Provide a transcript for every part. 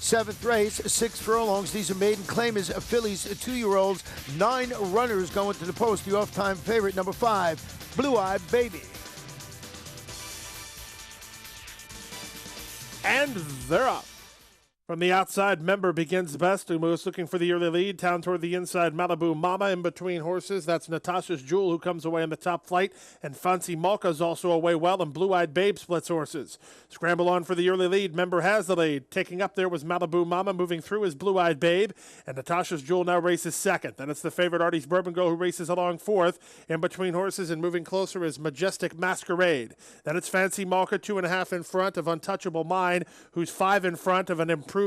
Seventh race, 6 furlongs. These are maiden claimers, fillies, 2-year-olds. 9 runners going to the post. The off-time favorite, number 5, Blue Eyed Baby. And they're up. From the outside, Member begins best, who moves looking for the early lead. Down toward the inside, Malibu Mama in between horses. That's Natasha's Jewel, who comes away in the top flight. And Fancy Malka's also away well, and Blue Eyed Babe splits horses. Scramble on for the early lead. Member has the lead. Taking up there was Malibu Mama. Moving through is Blue Eyed Babe. And Natasha's Jewel now races second. Then it's the favorite Artie's Bourbon Girl, who races along fourth. In between horses and moving closer is Majestic Masquerade. Then it's Fancy Malka, 2.5 in front of Untouchable Mine, who's 5 in front of an improving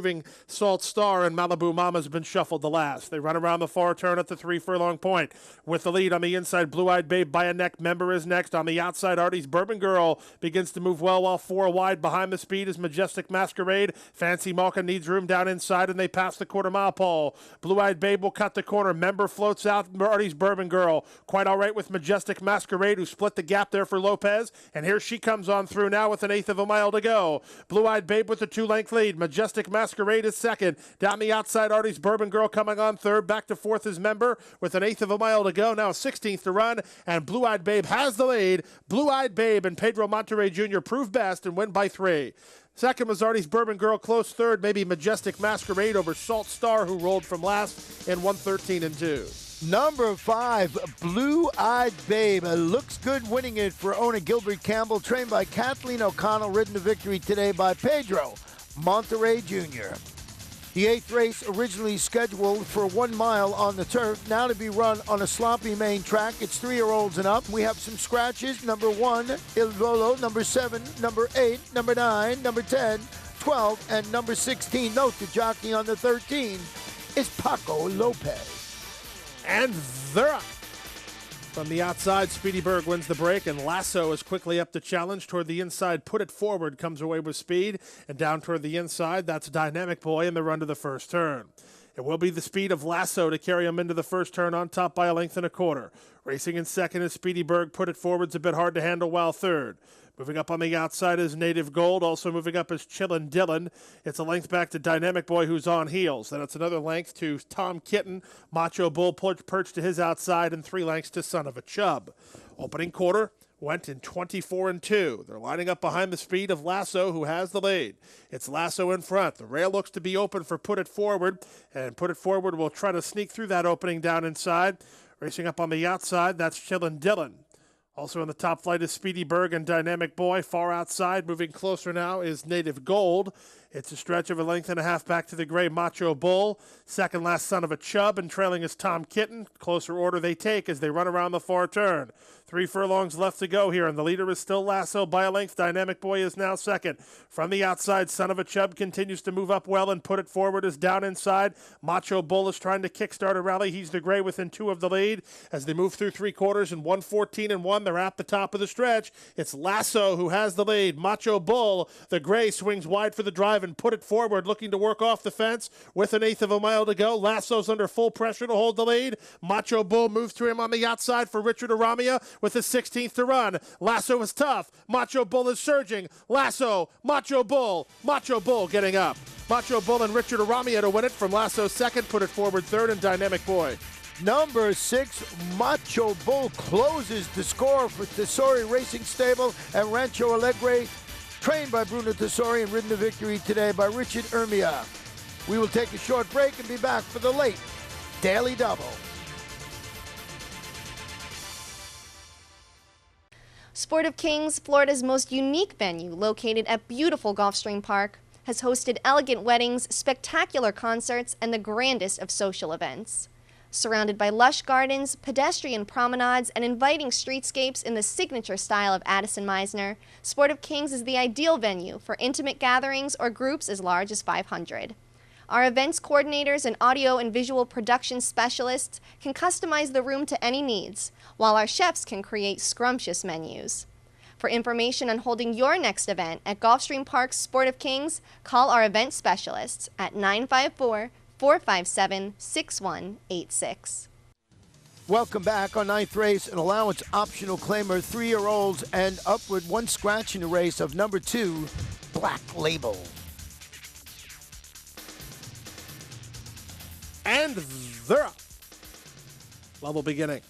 Salt Star, and Malibu Mama's been shuffled the last. They run around the far turn at the 3 furlong point. With the lead on the inside, Blue Eyed Babe by a neck. Member is next. On the outside, Artie's Bourbon Girl begins to move well, while 4 wide. Behind the speed is Majestic Masquerade. Fancy Malka needs room down inside, and they pass the quarter-mile pole. Blue Eyed Babe will cut the corner. Member floats out. Artie's Bourbon Girl quite all right with Majestic Masquerade, who split the gap there for Lopez. And here she comes on through now with 1/8 of a mile to go. Blue Eyed Babe with the 2-length lead. Majestic Masquerade is second. Down the outside, Artie's Bourbon Girl coming on third. Back to fourth is Member with 1/8 of a mile to go. Now 16th to run, and Blue Eyed Babe has the lead. Blue Eyed Babe and Pedro Monterrey Jr. prove best and win by 3. Second was Artie's Bourbon Girl, close third, maybe Majestic Masquerade over Salt Star, who rolled from last in 1:13-2. Number 5, Blue Eyed Babe. Looks good winning it for owner Gilbert Campbell, trained by Kathleen O'Connell, ridden to victory today by Pedro Monterrey Jr. The 8th race, originally scheduled for 1 mile on the turf, now to be run on a sloppy main track. It's 3-year-olds and up. We have some scratches. Number 1, Il Volo. Number 7, number 8, number 9, number 10, 12, and number 16. Note the jockey on the 13 is Paco Lopez. And they're up. From the outside, Speedy Berg wins the break, and Lasso is quickly up to challenge. Toward the inside, Put It Forward comes away with speed, and down toward the inside, that's Dynamic Boy in the run to the first turn. It will be the speed of Lasso to carry him into the first turn, on top by 1.25 lengths. Racing in second is Speedy Berg. Put It Forward's a bit hard to handle, while third. Moving up on the outside is Native Gold. Also moving up is Chillin' Dillon. It's a length back to Dynamic Boy, who's on heels. Then it's another length to Tom Kitten. Macho Bull perched to his outside, and 3 lengths to Son of a Chub. Opening quarter went in 24-2. They're lining up behind the speed of Lasso, who has the lead. It's Lasso in front. The rail looks to be open for Put It Forward, and Put It Forward will try to sneak through that opening down inside. Racing up on the outside, that's Chillin' Dillon. Also in the top flight is Speedy Berg and Dynamic Boy. Far outside, moving closer now, is Native Gold. It's a stretch of 1.5 lengths back to the gray Macho Bull. Second last Son of a Chub, and trailing is Tom Kitten. Closer order they take as they run around the far turn. 3 furlongs left to go here, and the leader is still Lasso by a length. Dynamic Boy is now second. From the outside, Son of a Chub continues to move up well, and Put It Forward is down inside. Macho Bull is trying to kickstart a rally. He's the gray within 2 of the lead as they move through 3 quarters, and 1:14-1. They're at the top of the stretch. It's Lasso who has the lead. Macho Bull, the gray, swings wide for the drive, and Put It Forward looking to work off the fence with 1/8 of a mile to go. Lasso's under full pressure to hold the lead. Macho Bull moves to him on the outside for Richard Aramia with the 16th to run. Lasso is tough. Macho Bull is surging. Lasso, Macho Bull getting up. Macho Bull and Richard Aramia to win it. From Lasso second, Put It Forward third, and Dynamic Boy. Number 6, Macho Bull closes the score for Tesori Racing Stable and Rancho Alegre, trained by Bruno Tesori and ridden to victory today by Richard Ermia. We will take a short break and be back for the late Daily Double. Sport of Kings, Florida's most unique venue, located at beautiful Gulfstream Park, has hosted elegant weddings, spectacular concerts, and the grandest of social events. Surrounded by lush gardens, pedestrian promenades, and inviting streetscapes in the signature style of Addison Meisner, Sport of Kings is the ideal venue for intimate gatherings or groups as large as 500. Our events coordinators and audio and visual production specialists can customize the room to any needs, while our chefs can create scrumptious menus. For information on holding your next event at Gulfstream Park's Sport of Kings, call our event specialists at 954-457-6186. Welcome back. On 9th race, an allowance optional claimer, 3-year-olds and upward. 1 scratch in the race of number 2, Black Label. And they're up. Level beginning.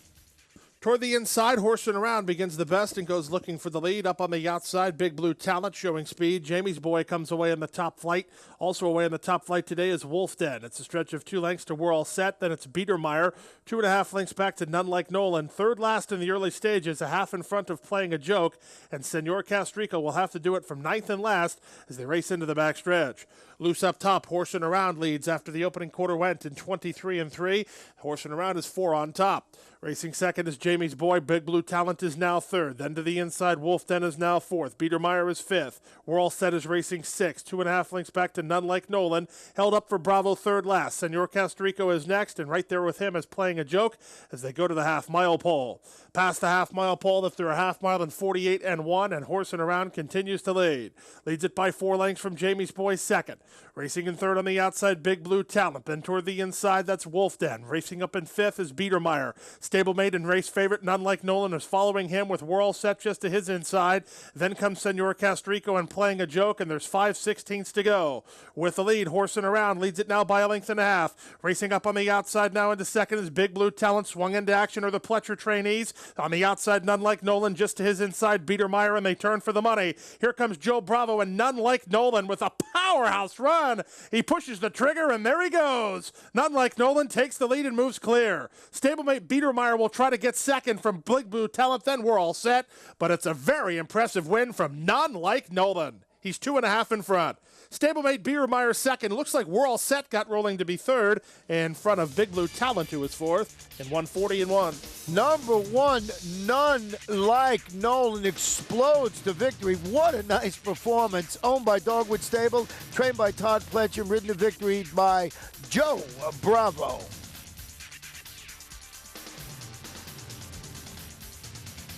Toward the inside, horsing around, begins the best and goes looking for the lead. Up on the outside, Big Blue Talent showing speed. Jamie's Boy comes away in the top flight. Also away in the top flight today is Wolf Den. It's a stretch of 2 lengths to We're All Set. Then it's Biedermeyer, 2.5 lengths back to None Like Nolan. Third last in the early stages, a half in front of Playing a Joke. And Senor Castrico will have to do it from 9th and last as they race into the backstretch. Loose up top, horsing around leads after the opening quarter went in 23-3. Horsing around is 4 on top. Racing second is Jamie's Boy. Big Blue Talent is now third. Then to the inside, Wolf Den is now fourth. Biedermeyer is fifth. We're All Set is racing sixth. 2.5 lengths back to None Like Nolan. Held up for Bravo third last. Senor Castrico is next, and right there with him is Playing a Joke as they go to the half-mile pole. Past the half-mile pole after a half mile in 48-1, and horsing around continues to lead. Leads it by 4 lengths from Jamie's Boy second. Racing in third on the outside, Big Blue Talent. Then toward the inside, that's Wolf Den. Racing up in fifth is Biedermeyer. Stablemate and race favorite None Like Nolan is following him with We're All Set just to his inside. Then comes Senor Castrico and Playing a Joke, and there's 5/16 to go. With the lead, horsing around, leads it now by 1.5 lengths. Racing up on the outside now into second is Big Blue Talent. Swung into action are the Pletcher trainees. On the outside, None Like Nolan just to his inside, Biedermeyer, and they turn for the money. Here comes Joe Bravo and None Like Nolan with a powerhouse run. He pushes the trigger, and there he goes. None Like Nolan takes the lead and moves clear. Stablemate Biedermeyer will try to get second from Big Blue Talent, then We're All Set, but it's a very impressive win from None Like Nolan. He's 2.5 in front. Stablemate Biedermeyer second. Looks like We're All Set got rolling to be third in front of Big Blue Talent, who is fourth in 140-1. Number 1, None Like Nolan explodes to victory. What a nice performance. Owned by Dogwood Stable, trained by Todd Pletcher, ridden to victory by Joe Bravo.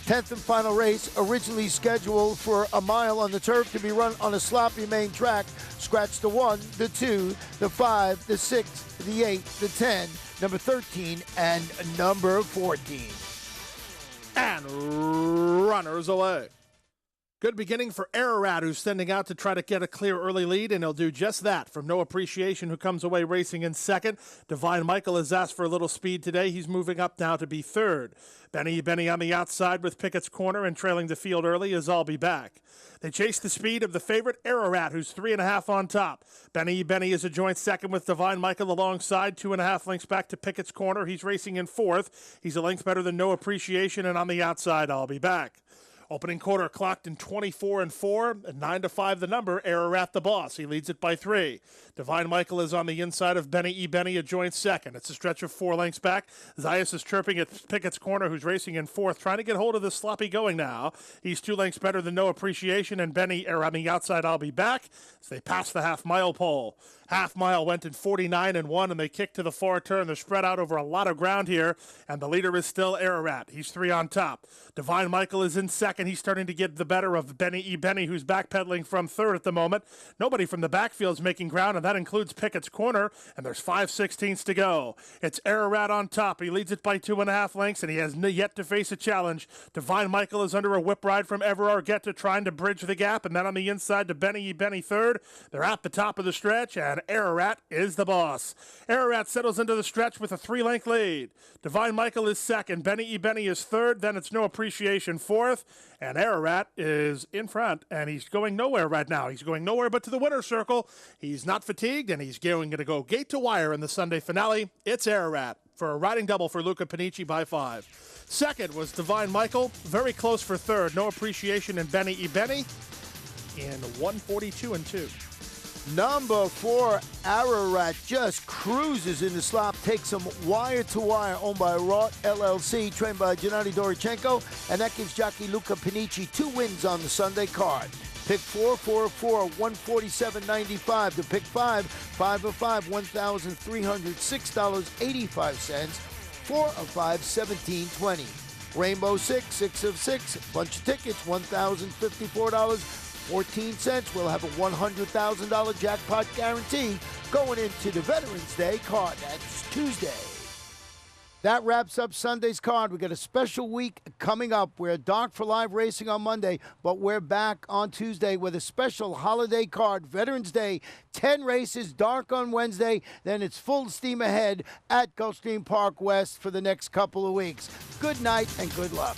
10th and final race, originally scheduled for a mile on the turf to be run on a sloppy main track. Scratch the 1, the 2, the 5, the 6, the 8, the 10, number 13, and number 14. And runners away. Good beginning for Ararat, who's sending out to try to get a clear early lead, and he'll do just that from No Appreciation, who comes away racing in second. Divine Michael has asked for a little speed today. He's moving up now to be third. Benny on the outside with Pickett's Corner, and trailing the field early is I'll Be Back. They chase the speed of the favorite Ararat, who's 3.5 on top. Benny is a joint second with Divine Michael alongside, 2.5 lengths back to Pickett's Corner. He's racing in fourth. He's a length better than No Appreciation, and on the outside, I'll Be Back. Opening quarter clocked in 24-4, and 9-5 the number. Ararat the boss. He leads it by 3. Divine Michael is on the inside of Benny, a joint second. It's a stretch of 4 lengths back. Zayas is chirping at Pickett's Corner, who's racing in fourth, trying to get hold of this sloppy going now. He's 2 lengths better than No Appreciation, and Benny are on the outside. I'll Be Back as they pass the half-mile pole. Half mile went in 49-1, and they kick to the far turn. They're spread out over a lot of ground here, and the leader is still Ararat. He's 3 on top. Divine Michael is in second. He's starting to get the better of Benny, who's backpedaling from third at the moment. Nobody from the backfield's making ground, and that includes Pickett's Corner, and there's 5/16 to go. It's Ararat on top. He leads it by 2.5 lengths, and he has yet to face a challenge. Divine Michael is under a whip ride from Ever Argetta, trying to bridge the gap, and then on the inside to Benny third. They're at the top of the stretch, and Ararat is the boss. Ararat settles into the stretch with a 3-length lead. Divine Michael is second. Benny is third. Then it's No Appreciation fourth. And Ararat is in front, and he's going nowhere right now. He's going nowhere but to the winner's circle. He's not fatigued, and he's going to go gate to wire in the Sunday finale. It's Ararat for a riding double for Luca Panici by 5. Second was Divine Michael. Very close for third. No Appreciation and Benny in 142-2. Number 4, Ararat just cruises in the slop, takes them wire to wire, owned by Rot LLC, trained by Gennady Dorochenko, and that gives jockey Luca Panici 2 wins on the Sunday card. Pick 4, 147.95. To pick 5, 5 of 5, $1,306.85. 4 of 5, $17.20. Rainbow 6, 6 of 6, bunch of tickets, $1,054.14. We'll have a $100,000 jackpot guarantee going into the Veterans Day card. That's Tuesday. That wraps up Sunday's card. We got a special week coming up. We're dark for live racing on Monday, but we're back on Tuesday with a special holiday card. Veterans Day, 10 races, dark on Wednesday. Then it's full steam ahead at Gulfstream Park West for the next couple of weeks. Good night and good luck.